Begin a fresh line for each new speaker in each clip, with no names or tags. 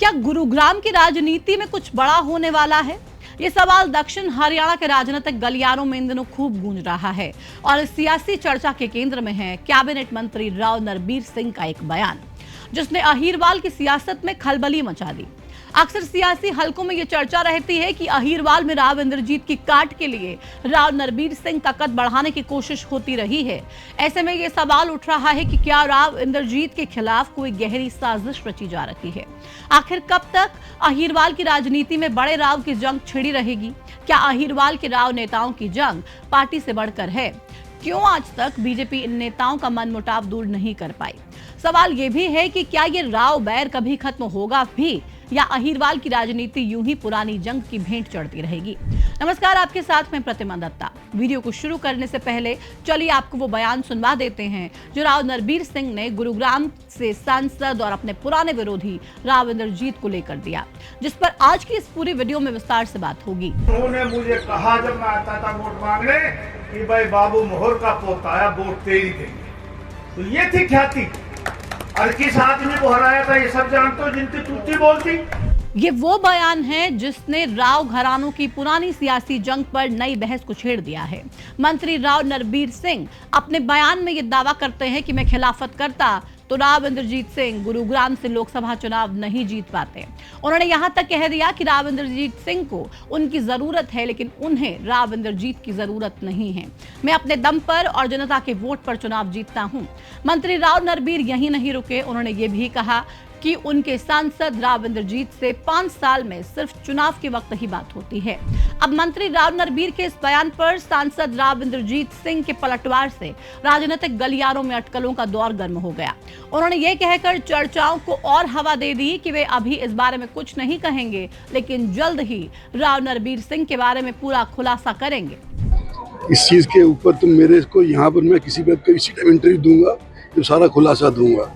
क्या गुरुग्राम की राजनीति में कुछ बड़ा होने वाला है? ये सवाल दक्षिण हरियाणा के राजनीतिक गलियारों में इन दिनों खूब गूंज रहा है और इस सियासी चर्चा के केंद्र में है कैबिनेट मंत्री राव नरबीर सिंह का एक बयान, जिसने अहीरवाल की सियासत में खलबली मचा दी। अक्सर सियासी हलकों में ये चर्चा रहती है कि अहीरवाल में राव इंद्रजीत की काट के लिए राव नरबीर सिंह का कद बढ़ाने की कोशिश होती रही है। ऐसे में ये सवाल उठ रहा है कि क्या राव इंद्रजीत के खिलाफ कोई गहरी साजिश रची जा रही है? आखिर कब तक अहीरवाल की राजनीति में बड़े राव की जंग छिड़ी रहेगी? क्या अहीरवाल के राव नेताओं की जंग पार्टी से बढ़कर है? क्यों आज तक बीजेपी इन नेताओं का मनमुटाव दूर नहीं कर पाई? सवाल ये भी है कि क्या ये राव बैर कभी खत्म होगा भी, या अहीरवाल की राजनीति यूं ही पुरानी जंग की भेंट चढ़ती रहेगी? नमस्कार, आपके साथ में प्रतिमा दत्ता। वीडियो को शुरू करने से पहले चलिए आपको वो बयान सुनवा देते हैं जो राव नरबीर सिंह ने गुरुग्राम से सांसद और अपने पुराने विरोधी राव इंद्रजीत को लेकर दिया, जिस पर आज की इस पूरी वीडियो में विस्तार से बात होगी।
उन्होंने मुझे कहा जब मैं आता था वोट मांगने कि भाई बाबू मोहर का पोता आया, वोट तेरी देंगे। तो ये थी ख्याति, और किस आदमी को हराया था ये सब जानते हो, जिनकी टूटी बोलती।
ये वो बयान है जिसने राव घरानों की पुरानी सियासी जंग पर नई बहस को छेड़ दिया है। मंत्री राव नरबीर सिंह अपने बयान में ये दावा करते हैं कि मैं खिलाफत करता तो राव इंद्रजीत सिंह गुरुग्राम से लोकसभा चुनाव नहीं जीत पाते। उन्होंने यहां तक कह दिया कि राव इंद्रजीत सिंह को उनकी जरूरत है, लेकिन उन्हें राव इंद्रजीत की जरूरत नहीं है। मैं अपने दम पर और जनता के वोट पर चुनाव जीतता हूं। मंत्री राव नरबीर यहीं नहीं रुके, उन्होंने ये भी कहा कि उनके सांसद राव इंद्रजीत से 5 साल में सिर्फ चुनाव के वक्त ही बात होती है। अब मंत्री राव नरबीर के इस बयान पर सांसद राव इंद्रजीत सिंह के पलटवार से राजनीतिक गलियारों में अटकलों का दौर गर्म हो गया। उन्होंने ये कहकर चर्चाओं को और हवा दे दी कि वे अभी इस बारे में कुछ नहीं कहेंगे, लेकिन जल्द ही राव नरबीर सिंह के बारे में पूरा खुलासा करेंगे।
इस चीज के ऊपर तुम मेरे को यहाँ पर मैं किसी टाइम इंटरव्यू दूंगा तो सारा खुलासा दूंगा।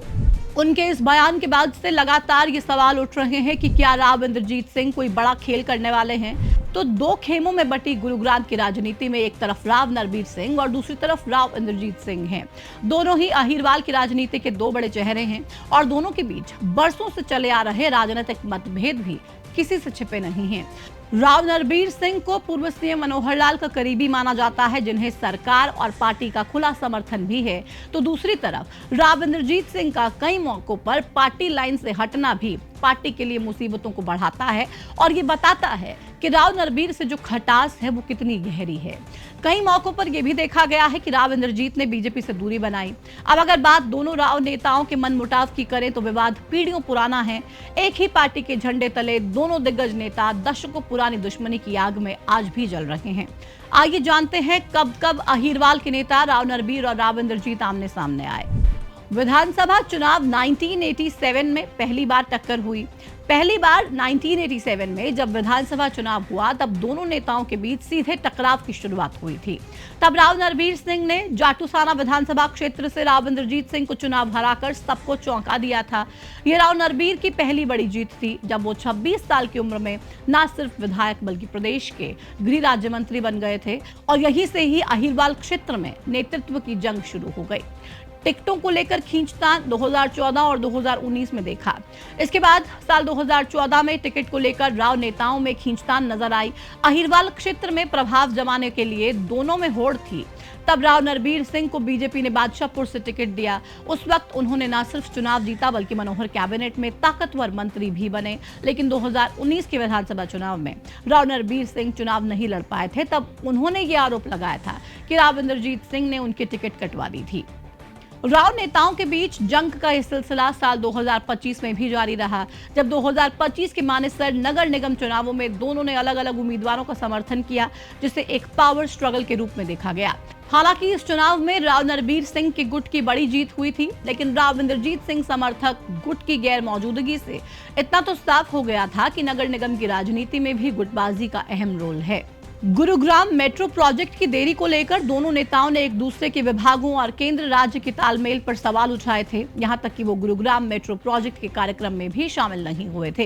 उनके इस बयान के बाद से लगातार ये सवाल उठ रहे हैं कि क्या राव इंद्रजीत सिंह कोई बड़ा खेल करने वाले हैं? तो दो खेमों में बटी गुरुग्राम की राजनीति में एक तरफ राव नरबीर सिंह और दूसरी तरफ राव इंद्रजीत सिंह हैं। दोनों ही अहीरवाल की राजनीति के दो बड़े चेहरे हैं और दोनों के बीच बरसों से चले आ रहे राजनीतिक मतभेद भी किसी से छिपे नहीं हैं। राव नरबीर सिंह को पूर्व सीएम मनोहर लाल का करीबी माना जाता है, जिन्हें सरकार और पार्टी का खुला समर्थन भी है। तो दूसरी तरफ राव इंद्रजीत सिंह का कई मौकों पर पार्टी लाइन से हटना भी पार्टी के लिए मुसीबतों को बढ़ाता है और ये बताता है कि राव नरबीर से जो खटास है वो कितनी गहरी है। कई मौकों पर यह भी देखा गया है कि राव इंद्रजीत ने बीजेपी से दूरी बनाई। अब अगर बात दोनों राव नेताओं के मनमुटाव की करें तो विवाद पीढ़ियों पुराना है। एक ही पार्टी के झंडे तले दोनों दिग्गज नेता दशकों पुरानी दुश्मनी की आग में आज भी जल रहे हैं। आइए जानते हैं कब कब अहीरवाल के नेता राव नरबीर और राव इंद्रजीत आमने सामने आए। विधानसभा चुनाव 1987 में पहली बार टक्कर हुई। पहली बार 1987 में जब विधानसभा चुनाव हुआ तब दोनों नेताओं के बीच सीधे टकराव की शुरुआत हुई थी। तब राव नरबीर सिंह ने जाटूसाना विधानसभा क्षेत्र से राव इंद्रजीत सिंह को चुनाव हराकर सबको चौंका दिया था। यह राव नरबीर की पहली बड़ी जीत थी जब वो 26 साल की उम्र में न सिर्फ विधायक बल्कि प्रदेश के गृह राज्य मंत्री बन गए थे और यहीं से ही अहीरवाल क्षेत्र में नेतृत्व की जंग शुरू हो गई। टिकटों को लेकर खींचतान 2014 और 2019 में देखा। इसके बाद साल 2014 में टिकट को लेकर राव नेताओं में खींचतान नजर आई। अहीरवाल क्षेत्र में प्रभाव जमाने के लिए दोनों में होड़ थी। तब राव नरबीर सिंह को बीजेपी ने बादशाहपुर से टिकट दिया। उस वक्त उन्होंने न सिर्फ चुनाव जीता बल्कि मनोहर कैबिनेट में ताकतवर मंत्री भी बने। लेकिन 2019 के विधानसभा चुनाव में राव नरबीर सिंह चुनाव नहीं लड़ पाए थे। तब उन्होंने ये आरोप लगाया था कि राव इंद्रजीत सिंह ने उनकी टिकट कटवा दी थी। राव नेताओं के बीच जंग का यह सिलसिला साल 2025 में भी जारी रहा, जब 2025 के मानेसर नगर निगम चुनावों में दोनों ने अलग अलग उम्मीदवारों का समर्थन किया, जिसे एक पावर स्ट्रगल के रूप में देखा गया। हालांकि इस चुनाव में राव नरबीर सिंह के गुट की बड़ी जीत हुई थी, लेकिन राव इंद्रजीत सिंह समर्थक गुट की गैर मौजूदगी से इतना तो साफ हो गया था कि नगर निगम की राजनीति में भी गुटबाजी का अहम रोल है। गुरुग्राम मेट्रो प्रोजेक्ट की देरी को लेकर दोनों नेताओं ने एक दूसरे के विभागों और केंद्र राज्य के तालमेल पर सवाल उठाए थे। यहां तक कि वो गुरुग्राम मेट्रो प्रोजेक्ट के कार्यक्रम में भी शामिल नहीं हुए थे।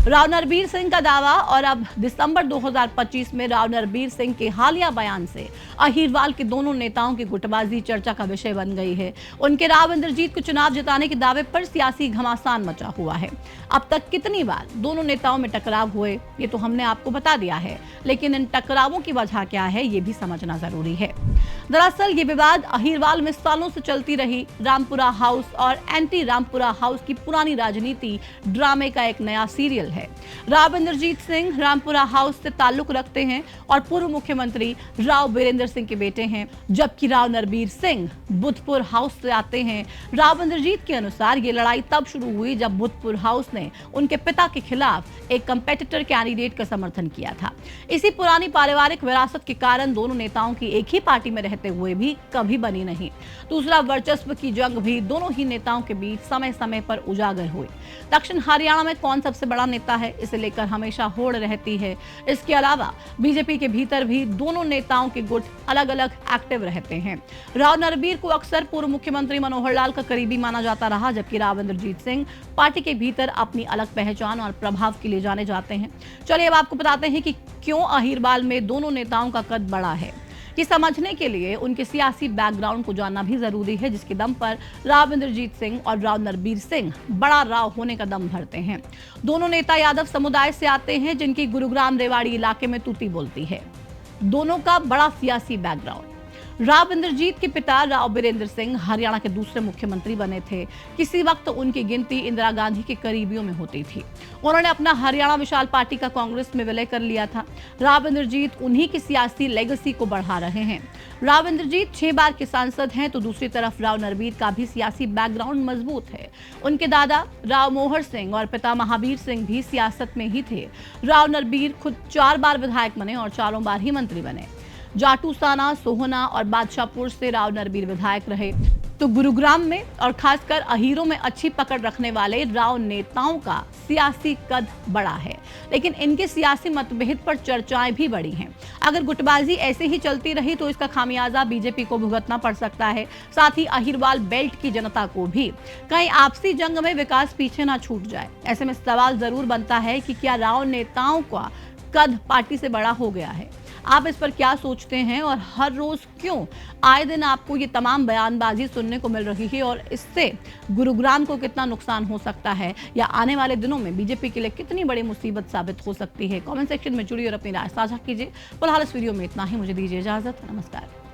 राव नरबीर सिंह का दावा और अब दिसंबर 2025 में राव नरबीर सिंह के हालिया बयान से अहिरवाल के दोनों नेताओं की गुटबाजी चर्चा का विषय बन गई है। उनके राव इंद्रजीत को चुनाव जिताने के दावे पर सियासी घमासान मचा हुआ है। अब तक कितनी बार दोनों नेताओं में टकराव हुए ये तो हमने आपको बता दिया है, लेकिन इन टकरावों की वजह क्या है ये भी समझना जरूरी है। दरअसल ये विवाद अहिरवाल में सालों से चलती रही रामपुरा हाउस और एंटी रामपुरा हाउस की पुरानी राजनीति ड्रामे का एक नया सीरियल है। राव इंद्रजीत सिंह रामपुरा हाउस से ताल्लुक रखते हैं और पूर्व मुख्यमंत्री राव बीरेंद्र सिंह के बेटे हैं, जबकि राव नरबीर सिंह बुधपुर हाउस से आते हैं। राव इंद्रजीत के अनुसार ये लड़ाई तब शुरू हुई जब बुधपुर हाउस ने उनके पिता के खिलाफ एक कंपेटिटर कैंडिडेट का समर्थन किया था। इसी पुरानी पारिवारिक विरासत के कारण दोनों नेताओं की एक ही पार्टी में रहते हुए भी कभी बनी नहीं। दूसरा, वर्चस्व की जंग भी दोनों ही नेताओं के बीच समय समय पर उजागर हुई। दक्षिण हरियाणा में कौन सबसे बड़ा नेता है इसे लेकर हमेशा होड़ रहती है। इसके अलावा बीजेपी के भीतर भी दोनों नेताओं के गुट अलग अलग एक्टिव रहते हैं। राव नरबीर को अक्सर पूर्व मुख्यमंत्री मनोहर लाल का करीबी माना जाता रहा, जबकि राव इंद्रजीत सिंह पार्टी के भीतर अपनी अलग पहचान और प्रभाव के लिए जाने जाते हैं। चलिए अब आपको बताते हैं कि क्यों अहिरवाल में दोनों नेताओं का कद बड़ा है। ये समझने के लिए उनके सियासी बैकग्राउंड को जानना भी जरूरी है, जिसके दम पर राव इंद्रजीत सिंह और राव नरबीर सिंह बड़ा राव होने का दम भरते हैं। दोनों नेता यादव समुदाय से आते हैं, जिनकी गुरुग्राम रेवाड़ी इलाके में तूती बोलती है। दोनों का बड़ा सियासी बैकग्राउंड। राव इंद्रजीत के पिता राव बीरेंद्र सिंह हरियाणा के दूसरे मुख्यमंत्री बने थे। किसी वक्त उनकी गिनती इंदिरा गांधी के करीबियों में होती थी। उन्होंने अपना हरियाणा विशाल पार्टी का कांग्रेस में विलय कर लिया था। राव इंद्रजीत उन्हीं की सियासी लेगेसी को बढ़ा रहे हैं। राव इंद्रजीत 6 बार के सांसद हैं, तो दूसरी तरफ राव नरबीर का भी सियासी बैकग्राउंड मजबूत है। उनके दादा राव मोहर सिंह और पिता महावीर सिंह भी सियासत में ही थे। राव नरबीर खुद 4 बार विधायक बने और 4 बार ही मंत्री बने। जाटूसाना, सोहना और बादशाहपुर से राव नरबीर विधायक रहे। तो गुरुग्राम में और खासकर अहीरों में अच्छी पकड़ रखने वाले राव नेताओं का सियासी कद बड़ा है, लेकिन इनके सियासी मतभेद पर चर्चाएं भी बड़ी हैं। अगर गुटबाजी ऐसे ही चलती रही तो इसका खामियाजा बीजेपी को भुगतना पड़ सकता है, साथ ही अहिरवाल बेल्ट की जनता को भी। कहीं आपसी जंग में विकास पीछे ना छूट जाए। ऐसे में सवाल जरूर बनता है कि क्या राव नेताओं का कद पार्टी से बड़ा हो गया है। आप इस पर क्या सोचते हैं और हर रोज क्यों आए दिन आपको ये तमाम बयानबाजी सुनने को मिल रही है, और इससे गुरुग्राम को कितना नुकसान हो सकता है या आने वाले दिनों में बीजेपी के लिए कितनी बड़ी मुसीबत साबित हो सकती है? कमेंट सेक्शन में जुड़िए और अपनी राय साझा कीजिए। फिलहाल इस वीडियो में इतना ही। मुझे दीजिए इजाजत। नमस्कार।